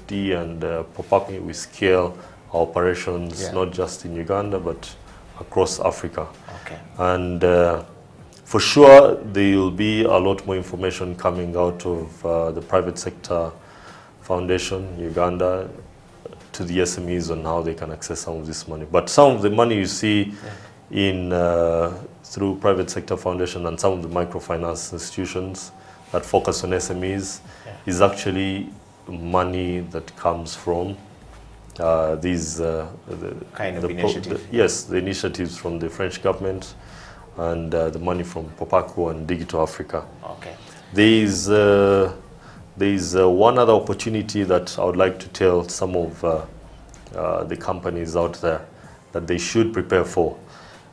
PhD and Popako, we scale our operations not just in Uganda but across Africa. Okay. And for sure, there will be a lot more information coming out of the private sector foundation, Uganda, to the SMEs on how they can access some of this money. But some of the money you see in through private sector foundation and some of the microfinance institutions that focus on SMEs is actually money that comes from these the initiatives from the French government and the money from Popako and Digital Africa. Okay. There is one other opportunity that I would like to tell some of the companies out there that they should prepare for.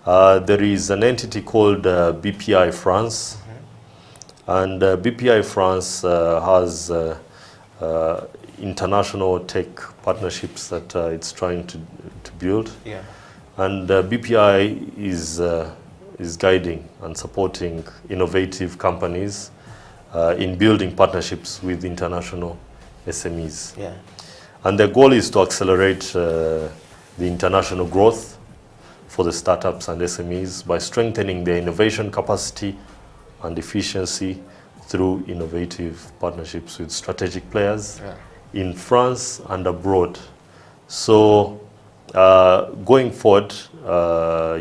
There is an entity called BPI France, and BPI France has international tech partnerships that it's trying to build. Yeah. And BPI is guiding and supporting innovative companies in building partnerships with international SMEs. Yeah. And their goal is to accelerate the international growth for the startups and SMEs by strengthening their innovation capacity and efficiency through innovative partnerships with strategic players in France and abroad. So going forward,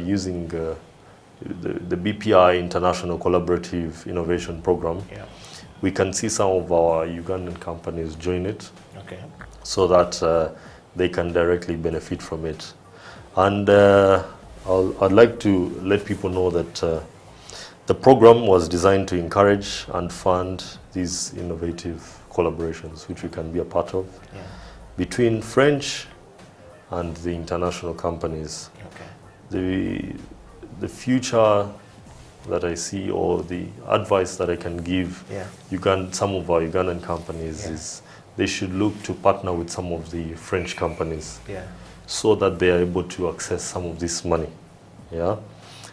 using the BPI International Collaborative Innovation Program, we can see some of our Ugandan companies join it, so that they can directly benefit from it. And I'd like to let people know that the program was designed to encourage and fund these innovative collaborations, which we can be a part of, between French and the international companies. The future that I see, or the advice that I can give some of our Ugandan companies is they should look to partner with some of the French companies so that they are able to access some of this money.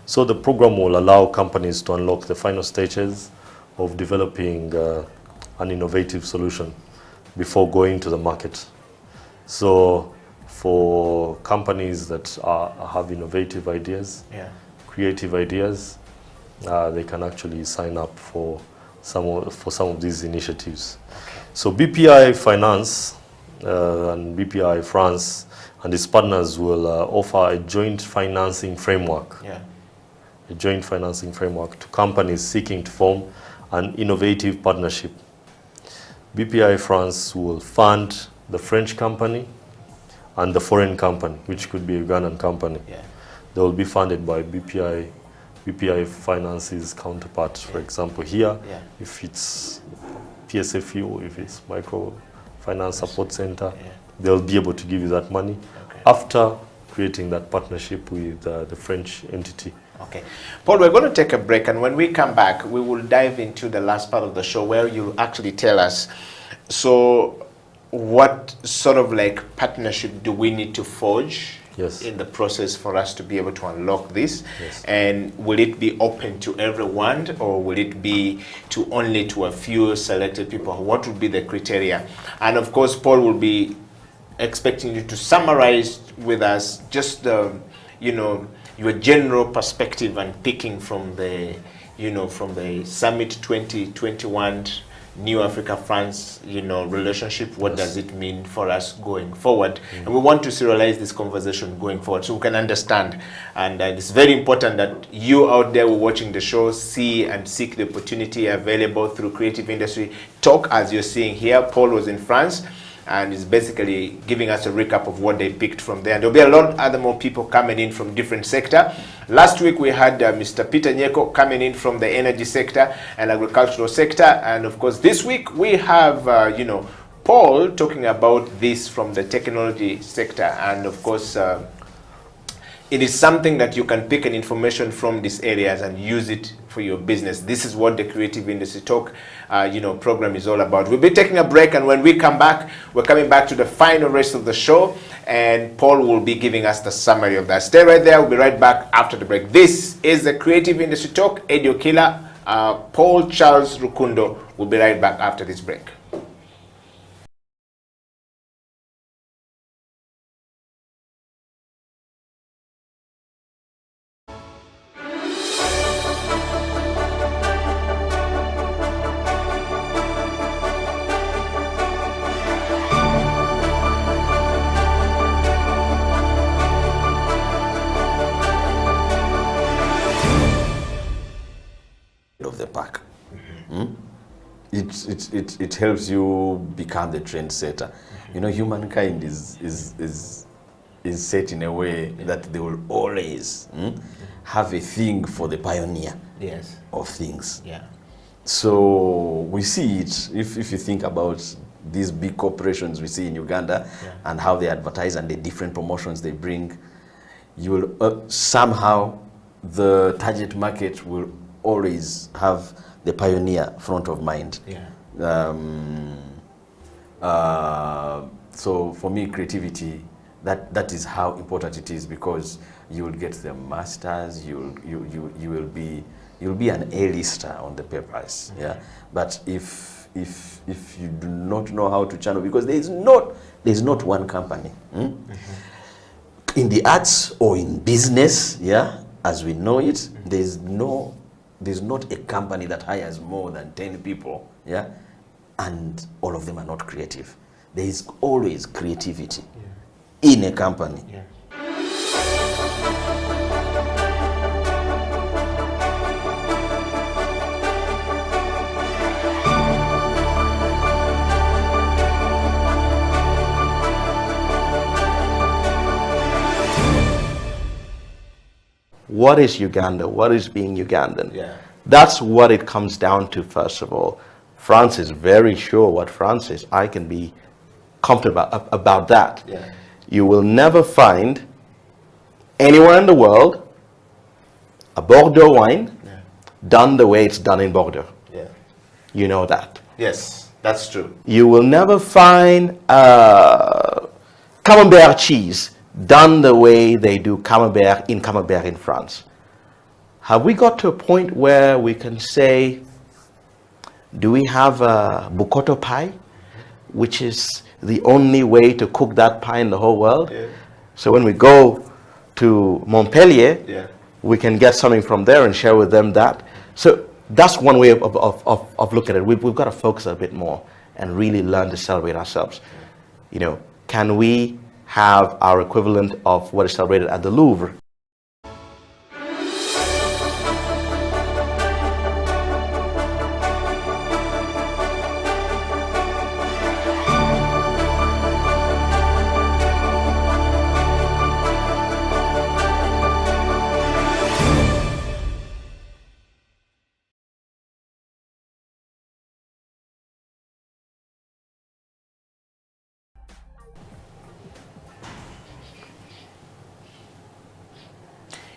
So the program will allow companies to unlock the final stages of developing an innovative solution before going to the market. So for companies that have innovative ideas, creative ideas, they can actually sign up for some of these initiatives. So BPI Finance and BPI France and its partners will offer a joint financing framework. A joint financing framework to companies seeking to form an innovative partnership. BPI France will fund the French company and the foreign company, which could be a Ugandan company. They will be funded by BPI Finance's counterpart, for example, here, if it's PSFU or if it's Microfinance Support Center, they'll be able to give you that money after creating that partnership with the French entity. Okay. Paul, we're going to take a break, and when we come back, we will dive into the last part of the show where you'll actually tell us, so what sort of like partnership do we need to forge in the process for us to be able to unlock this? And will it be open to everyone, or will it be only to a few selected people? What would be the criteria? And of course, Paul will be expecting you to summarize with us just the, your general perspective and picking from the, from the Summit 2021 New Africa France, relationship. What does it mean for us going forward? And we want to serialize this conversation going forward so we can understand. And it's very important that you out there who are watching the show see and seek the opportunity available through creative industry talk, as you're seeing here. Paul was in France and is basically giving us a recap of what they picked from there. And there'll be a lot other more people coming in from different sector. Last week we had Mr. Peter Nyeko coming in from the energy sector and agricultural sector. And of course this week we have, Paul talking about this from the technology sector. And of course, it is something that you can pick an information from these areas and use it for your business. This is what the Creative Industry Talk program is all about. We'll be taking a break, and when we come back, we're coming back to the final rest of the show, and Paul will be giving us the summary of that. Stay right there. We'll be right back after the break. This is the Creative Industry Talk. Edio Killer, Paul Charles Rukundo will be right back after this break. it helps you become the trendsetter. You know, humankind is set in a way that they will always have a thing for the pioneer of things. Yeah. So we see it, if you think about these big corporations we see in Uganda and how they advertise and the different promotions they bring, you will somehow the target market will always have the pioneer front of mind. So for me, creativity, that is how important it is, because you will get the masters, you will be an A-lister on the papers. But if you do not know how to channel, because there is not one company in the arts or in business, as we know it, there's not a company that hires more than 10 people, and all of them are not creative. There is always creativity in a company. What is Uganda? What is being Ugandan? That's what it comes down to, first of all. France is very sure what France is. I can be comfortable about that. You will never find anywhere in the world a Bordeaux wine done the way it's done in Bordeaux. You know that. Yes, that's true. You will never find Camembert cheese done the way they do Camembert in France. Have we got to a point where we can say, do we have a bucotto pie, which is the only way to cook that pie in the whole world? So when we go to Montpellier, we can get something from there and share with them that. So that's one way of looking at it. We've got to focus a bit more and really learn to celebrate ourselves. You know, can we have our equivalent of what is celebrated at the Louvre?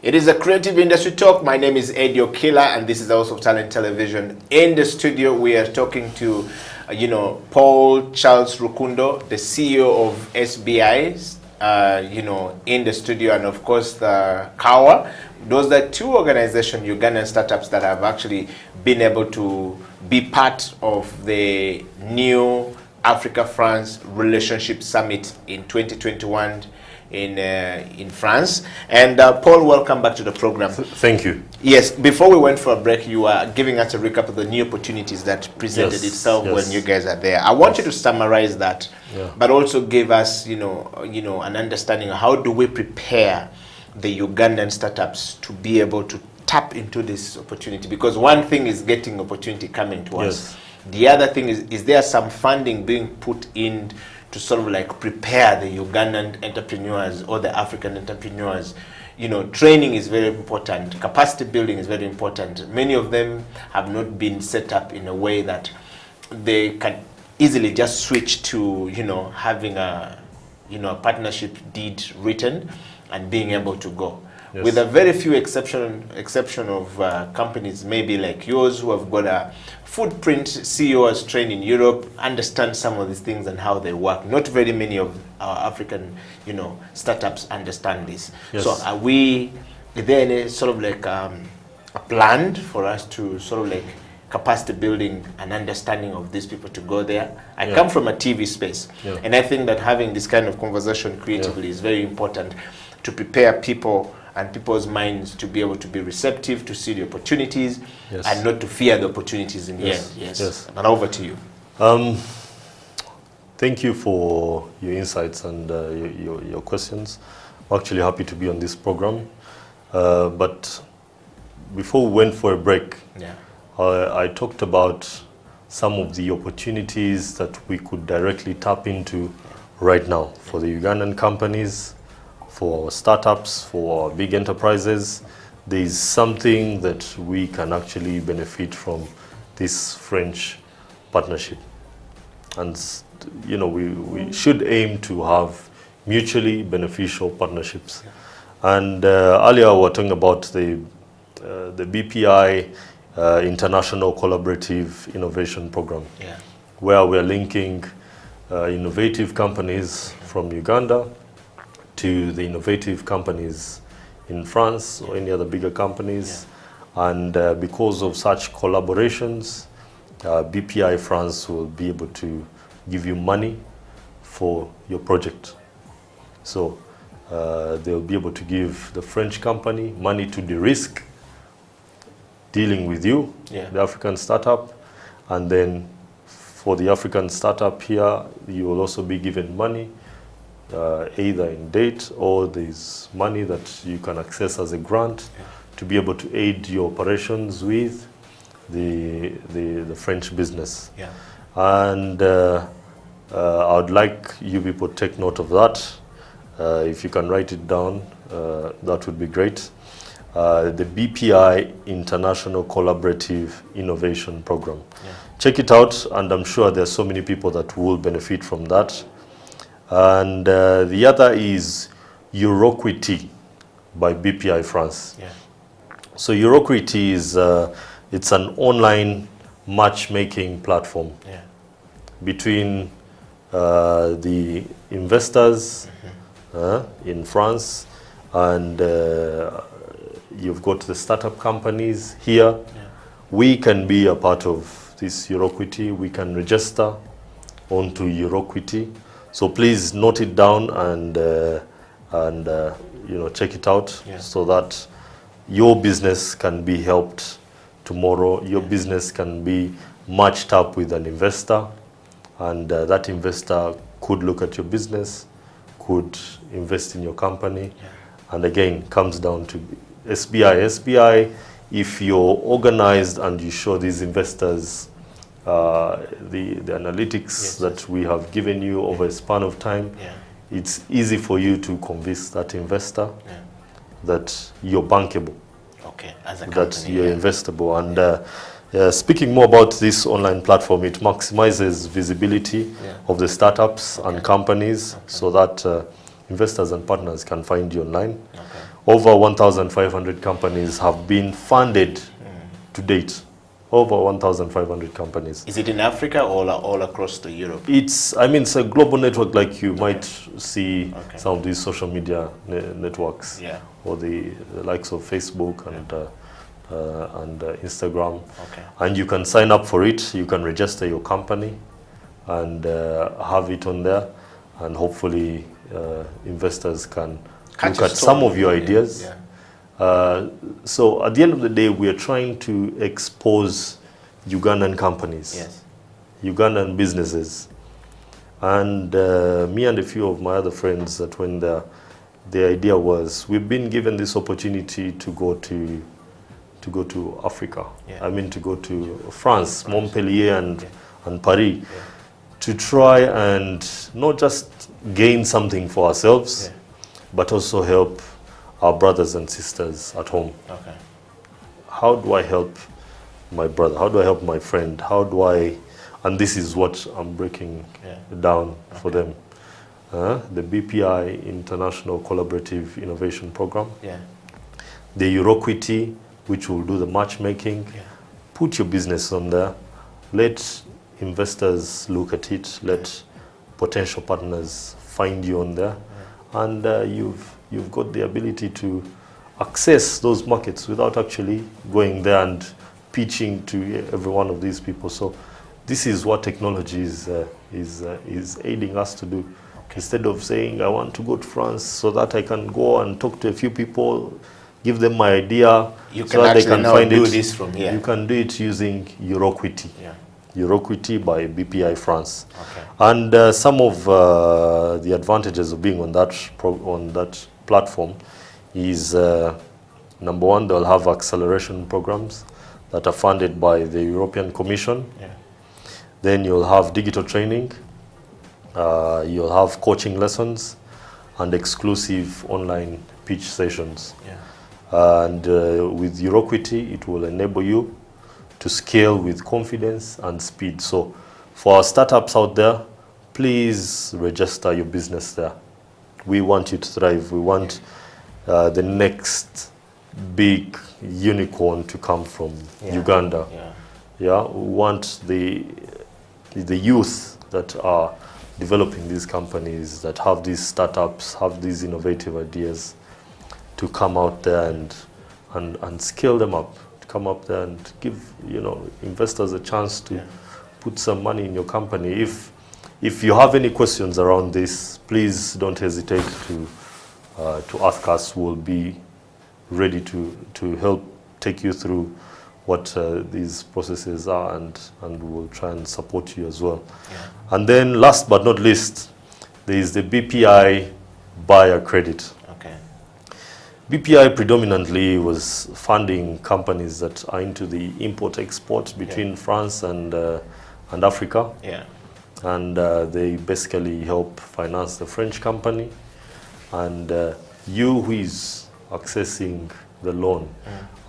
It is a creative industry talk. My name is Eddie Okila, and this is House of Talent Television. In the studio, we are talking to, Paul Charles Rukundo, the CEO of SBI, in the studio, and of course the KAWA. Those are two organizations, Ugandan startups, that have actually been able to be part of the new Africa-France Relationship Summit in 2021 in France. And Paul, welcome back to the program. Thank you. Yes, before we went for a break, you were giving us a recap of the new opportunities that presented itself when you guys are there. I want you to summarize that, but also give us, an understanding of how do we prepare the Ugandan startups to be able to tap into this opportunity? Because one thing is getting opportunity coming to us. The other thing is there some funding being put in to sort of like prepare the Ugandan entrepreneurs or the African entrepreneurs? Training is very important. Capacity building is very important. Many of them have not been set up in a way that they can easily just switch to, having a partnership deed written and being able to go. With a very few exception of companies, maybe like yours, who have got a footprint, CEOs trained in Europe, understand some of these things and how they work. Not very many of our African, startups understand this. So is there any sort of like a plan for us to sort of like capacity building and understanding of these people to go there? I come from a TV space, and I think that having this kind of conversation creatively is very important to prepare people and people's minds to be able to be receptive to see the opportunities and not to fear the opportunities in the end. Yes. And over to you. Thank you for your insights and your questions. I'm actually happy to be on this program. But before we went for a break, I talked about some of the opportunities that we could directly tap into right now for the Ugandan companies, for our startups, for our big enterprises. There is something that we can actually benefit from this French partnership. And you know, we should aim to have mutually beneficial partnerships. And earlier we were talking about the BPI International Collaborative Innovation Program, where we're linking innovative companies from Uganda to the innovative companies in France or any other bigger companies. And because of such collaborations, BPI France will be able to give you money for your project. So they'll be able to give the French company money to de-risk dealing with you, the African startup, and then for the African startup here, you will also be given money, either in debt or there's money that you can access as a grant to be able to aid your operations with the French business. And I would like you people to take note of that. If you can write it down, that would be great. The BPI International Collaborative Innovation Program. Check it out, and I'm sure there's so many people that will benefit from that. And the other is Euroquity by BPI France. So Euroquity is it's an online matchmaking platform between the investors in France, and you've got the startup companies here. We can be a part of this Euroquity. We can register onto Euroquity. So please note it down and you know, check it out so that your business can be helped tomorrow. Your business can be matched up with an investor, and that investor could look at your business, could invest in your company, and again comes down to SBI. SBI, if you're organized and you show these investors the analytics that we have given you over a span of time, it's easy for you to convince that investor that you're bankable, as a company, that you're investable. And speaking more about this online platform, it maximizes visibility of the startups and companies so that investors and partners can find you online. Over 1,500 companies have been funded to date. Over 1,500 companies. Is it in Africa or all across the Europe? It's a global network, like you might see some of these social media networks, or the likes of Facebook and Instagram. And you can sign up for it. You can register your company and have it on there, and hopefully investors can look at some of your ideas. So at the end of the day, we are trying to expose Ugandan companies, Ugandan businesses. And me and a few of my other friends, that when the idea was, we've been given this opportunity to go to Africa. I mean, to go to France, Montpellier and Paris, to try and not just gain something for ourselves, but also help our brothers and sisters at home. How do I help my brother? How do I help my friend? How do I, and this is what I'm breaking down for them. The BPI International Collaborative Innovation Program. The Euroquity, which will do the matchmaking. Put your business on there. Let investors look at it. Let potential partners find you on there. And you've got the ability to access those markets without actually going there and pitching to every one of these people. So this is what technology is aiding us to do. Instead of saying, I want to go to France so that I can go and talk to a few people, give them my idea, so that they can find it. This from here. You can do it using Euroquity. Euroquity by BPI France. And some of the advantages of being on that platform is, number one, they'll have acceleration programs that are funded by the European Commission. Then you'll have digital training, you'll have coaching lessons, and exclusive online pitch sessions. And with Euroquity, it will enable you to scale with confidence and speed. So for our startups out there, please register your business there. We want you to thrive. We want the next big unicorn to come from Uganda. We want the youth that are developing these companies, that have these startups, have these innovative ideas, to come out there and scale them up, to come up there and give investors a chance to put some money in your company. If you have any questions around this, please don't hesitate to ask us. We'll be ready to help take you through what these processes are, and we'll try and support you as well. And then last but not least, there is the BPI buyer credit. BPI predominantly was funding companies that are into the import-export between France and Africa. And they basically help finance the French company. And you who is accessing the loan,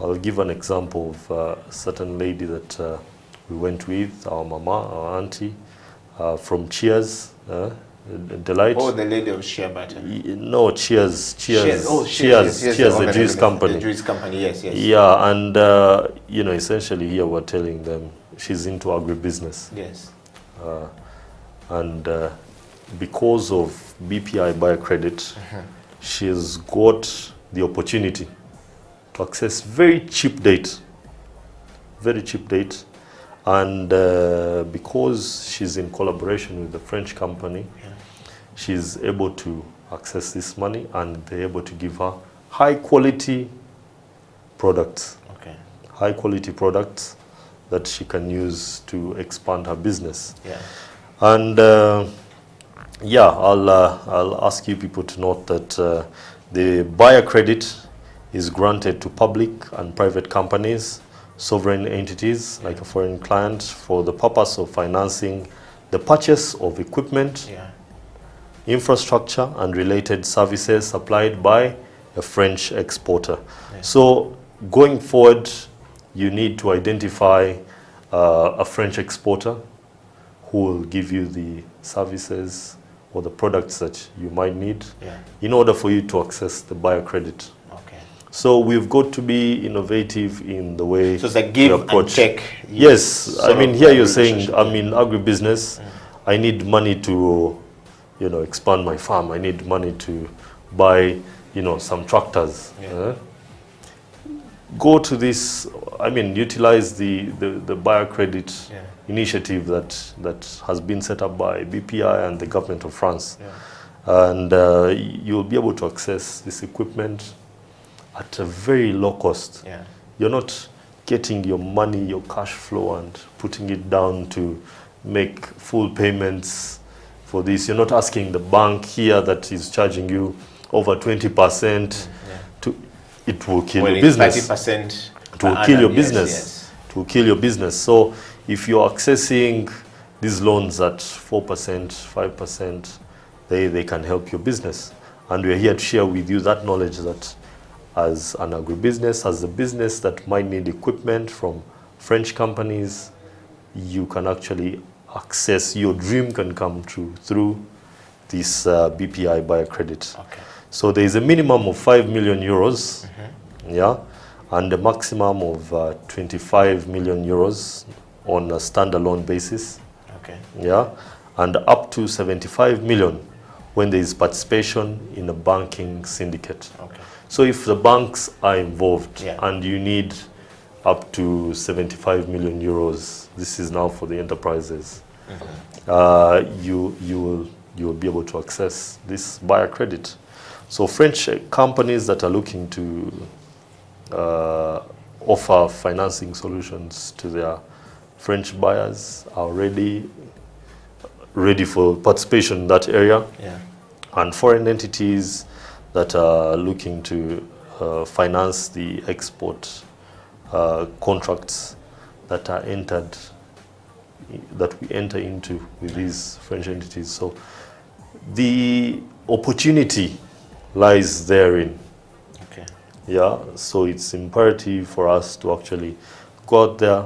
I'll give an example of a certain lady that we went with, our mama, our auntie, from Cheers, Delight. Oh, the lady of shea butter. No, Cheers. Oh, Cheers, the juice company. The juice company, yes. Yeah, and essentially here we're telling them she's into agribusiness. And because of BPI buyer credit, she's got the opportunity to access very cheap date. And because she's in collaboration with the French company, she's able to access this money, and they're able to give her high quality products. High quality products that she can use to expand her business. And I'll ask you people to note that the buyer credit is granted to public and private companies, sovereign entities like a foreign client, for the purpose of financing the purchase of equipment, infrastructure, and related services supplied by a French exporter. So going forward, you need to identify a French exporter who will give you the services or the products that you might need in order for you to access the buyer credit. So we've got to be innovative in the way so it's like give we approach. And take. Yes, I mean here you're saying I'm in agribusiness. I need money to, expand my farm. I need money to buy, some tractors. Go to this. I mean, utilize the buyer credit initiative that has been set up by BPI and the government of France, and you'll be able to access this equipment at a very low cost. You're not getting your money, your cash flow, and putting it down to make full payments for this. You're not asking the bank here that is charging you over 20%. It will kill your business. 30%. It will kill your business. It will kill your business. So if you're accessing these loans at 4%, 5%, they can help your business. And we're here to share with you that knowledge that as an agribusiness, as a business that might need equipment from French companies, you can actually access, your dream can come true through this BPI buyer credit. So there is a minimum of 5 million euros, and a maximum of 25 million euros on a standalone basis, and up to 75 million when there is participation in a banking syndicate. So if the banks are involved and you need up to 75 million euros, this is now for the enterprises, you will be able to access this buyer credit. So French companies that are looking to offer financing solutions to their French buyers are already ready for participation in that area. And foreign entities that are looking to finance the export contracts that are entered that we enter into with these French entities. So the opportunity lies therein. Okay. Yeah, so it's imperative for us to actually go out there,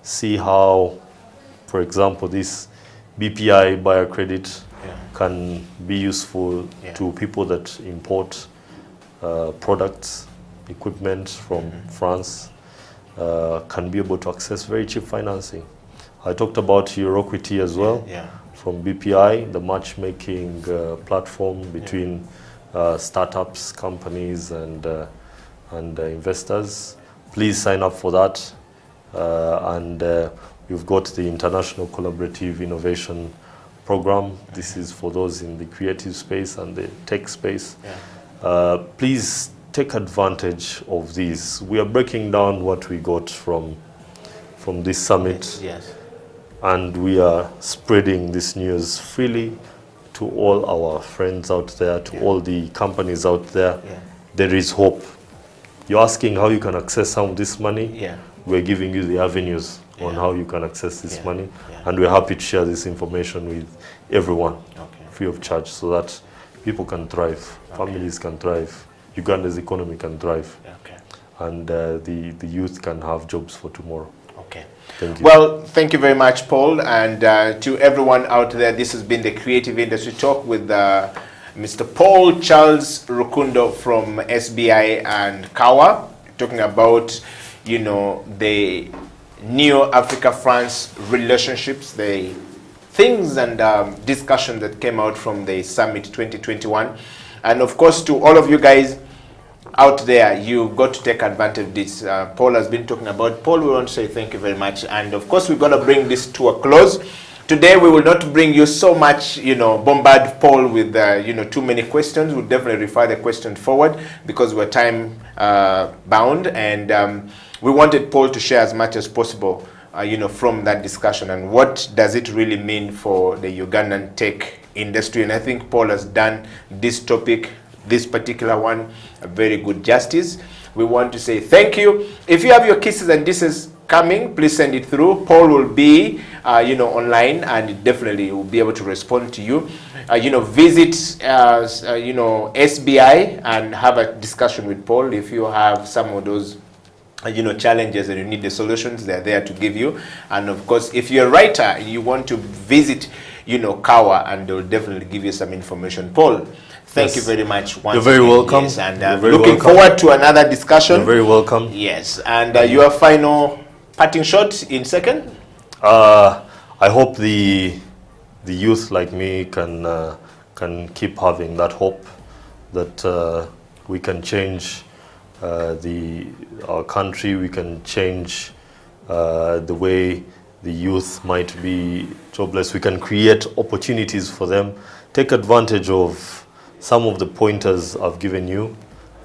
see how, for example, this BPI buyer credit can be useful to people that import products, equipment from France, can be able to access very cheap financing. I talked about your equity as well, from BPI, the matchmaking platform between startups, companies, and investors. Please sign up for that. We've got the International Collaborative Innovation Program. This is for those in the creative space and the tech space. Please take advantage of these. We are breaking down what we got from this summit. And we are spreading this news freely to all our friends out there, to all the companies out there. There is hope. You're asking how you can access some of this money. We're giving you the avenues on how you can access this money. And we're happy to share this information with everyone, free of charge, so that people can thrive, families can thrive, Uganda's economy can thrive, and the youth can have jobs for tomorrow. Thank you. Well, thank you very much, Paul. And to everyone out there, this has been the Creative Industry Talk with Mr. Paul Charles Rukundo from SBI and KAWA, talking about, you know, the new Africa-France relationships, the things and discussion that came out from the Summit 2021. And of course, to all of you guys out there, you've got to take advantage of this. Paul has been talking about. Paul, we want to say thank you very much. And of course, we're going to bring this to a close. Today, we will not bring you so much, you know, bombard Paul with, you know, too many questions. We'll definitely refer the questions forward because we're time bound. And we wanted Paul to share as much as possible, you know, from that discussion. And what does it really mean for the Ugandan tech industry? And I think Paul has done this topic, this particular one, a very good justice. We want to say thank you. If you have your kisses and disses coming, please send it through. Paul will be, you know, online, and definitely will be able to respond to you. You know, visit, you know, SBI and have a discussion with Paul. If you have some of those, you know, challenges and you need the solutions, they're there to give you. And of course, if you're a writer and you want to visit, you know, KAWA, and they'll definitely give you some information. Paul, thank you very much. You're very welcome. Yes, and looking forward to another discussion. You're very welcome. Yes, and your final parting shot in second? I hope the youth like me can keep having that hope that we can change our country. We can change the way the youth might be jobless. We can create opportunities for them. Take advantage of some of the pointers I've given you.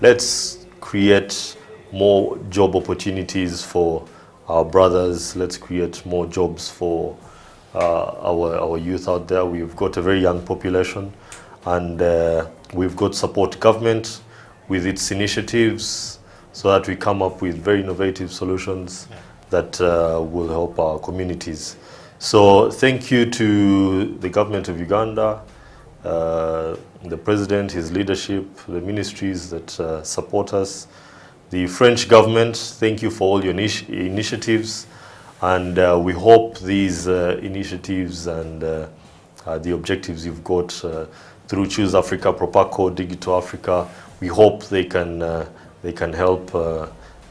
Let's create more job opportunities for our brothers. Let's create more jobs for our youth out there. We've got a very young population, and we've got support government with its initiatives so that we come up with very innovative solutions that will help our communities. So thank you to the government of Uganda, the president, his leadership, the ministries that support us, the French government. Thank you for all your initiatives, and we hope these initiatives and the objectives you've got through Choose Africa, Propaco, Digital Africa, we hope they can help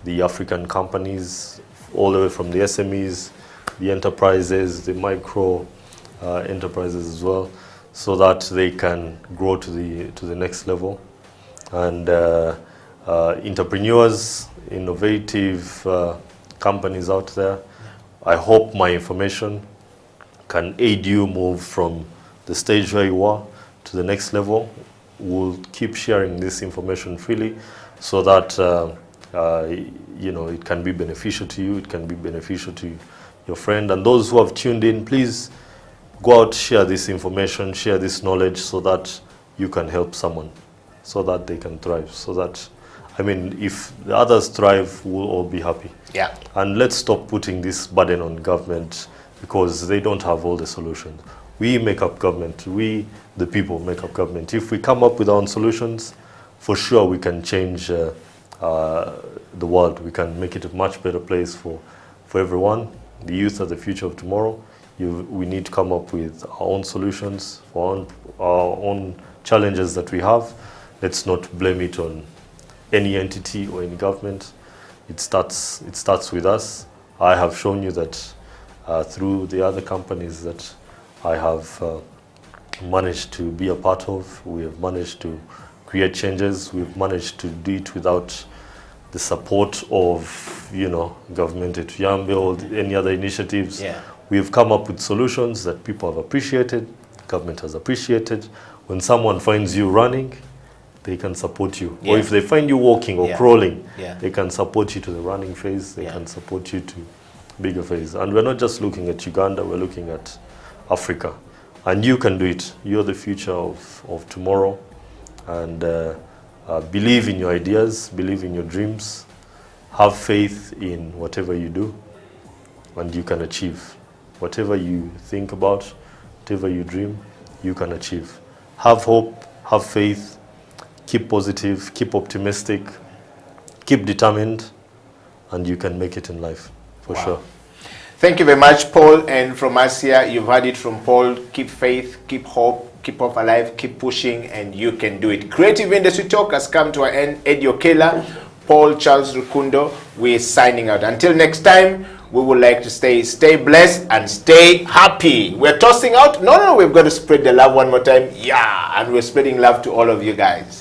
the African companies, all the way from the SMEs, the enterprises, the micro enterprises as well, so that they can grow to the next level. And entrepreneurs, innovative companies out there, I hope my information can aid you move from the stage where you are to the next level. We'll keep sharing this information freely so that you know, it can be beneficial to you, it can be beneficial to your friend. And those who have tuned in, please go out, share this information, share this knowledge, so that you can help someone, so that they can thrive, so that, I mean, if the others thrive, we'll all be happy. Yeah. And let's stop putting this burden on government. because they don't have all the solutions. We make up government. We, the people, make up government. If we come up with our own solutions, for sure we can change the world. We can make it a much better place for everyone. The youth are the future of tomorrow. We need to come up with our own solutions for our own challenges that we have. Let's not blame it on any entity or any government. It starts with us. I have shown you that through the other companies that I have managed to be a part of. We have managed to create changes. We've managed to do it without the support of, government at Yambe or any other initiatives. Yeah. We've come up with solutions that people have appreciated, government has appreciated. When someone finds you running, they can support you. Yeah. Or if they find you walking or Yeah. crawling, Yeah. they can support you to the running phase, they Yeah. can support you to bigger phase. And we're not just looking at Uganda, we're looking at Africa. And you can do it. You're the future of tomorrow. And believe in your ideas, believe in your dreams, have faith in whatever you do, and you can achieve. Whatever you think about, whatever you dream, you can achieve. Have hope, have faith, keep positive, keep optimistic, keep determined, and you can make it in life, for Wow. sure. Thank you very much, Paul. And from us here, you've heard it from Paul. Keep faith, keep hope, keep hope alive, keep pushing, and you can do it. Creative Industry Talk has come to an end. Eddie Okela, Paul Charles Rukundo, we're signing out. Until next time, we would like to stay blessed and stay happy. We're tossing out. No, we've got to spread the love one more time. Yeah, and we're spreading love to all of you guys.